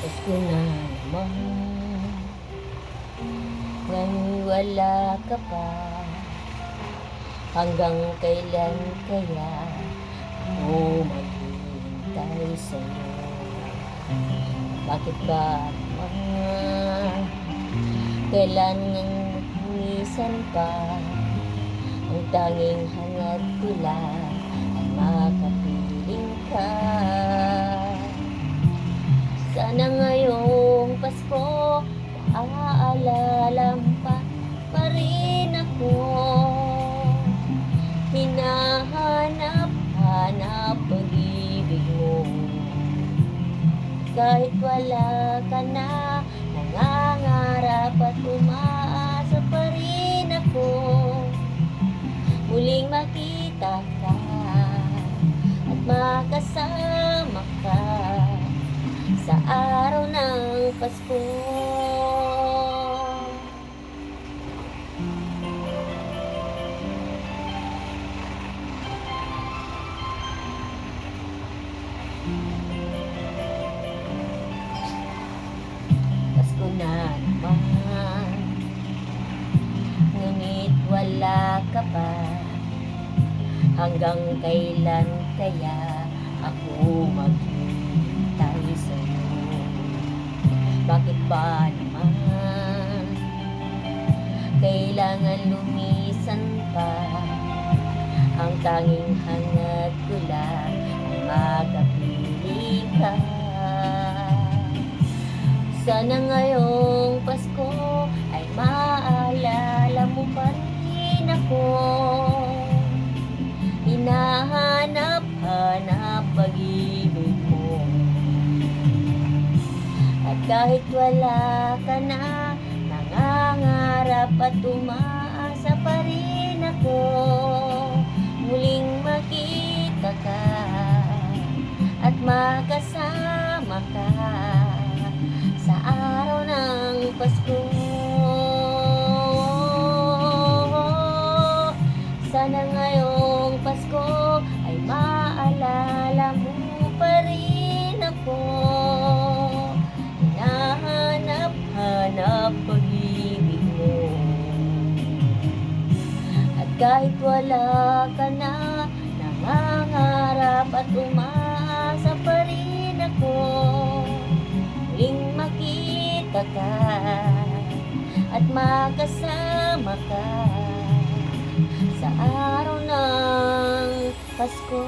Pasko na naman, ngayon wala ka pa. Hanggang kailan kaya ako maghihintay sa'yo? Bakit ba naman kailan minsan pa ang tanging hangad ko lang ay makapiling ka? Sana ngayong Pasko maaalala pa rin ako. Hinahanap-hanap pag-ibig mo. Kahit wala ka na, nangangarap at umaasa pa rin ako. Muling makita ka at makasama ka sa araw ng Pasko. Pasko na naman, ngunit wala ka pa. Hanggang kailan kaya ako maghihintay sa'yo? Bakit ba naman kailangan lumisan pa? Ang tanging hangad ko lang ay magkapili ka. Sana ngayong Pasko ay maalala mo pa rin ako. Hinahanap-hanap pag-ibig mo. At kahit wala ka na, nangangarap at umaasa pa rin ako. Muling makita ka at makasama ka sa araw ng Pasko. Sana ngayong Pasko ay maalala mo pa rin ako. Hinahanap-hanap pag-ibig mo. At kahit wala ka na, nangangarap at umaasa pa rin ako. Muling makita ka at makasama ka sa araw ng Pasko.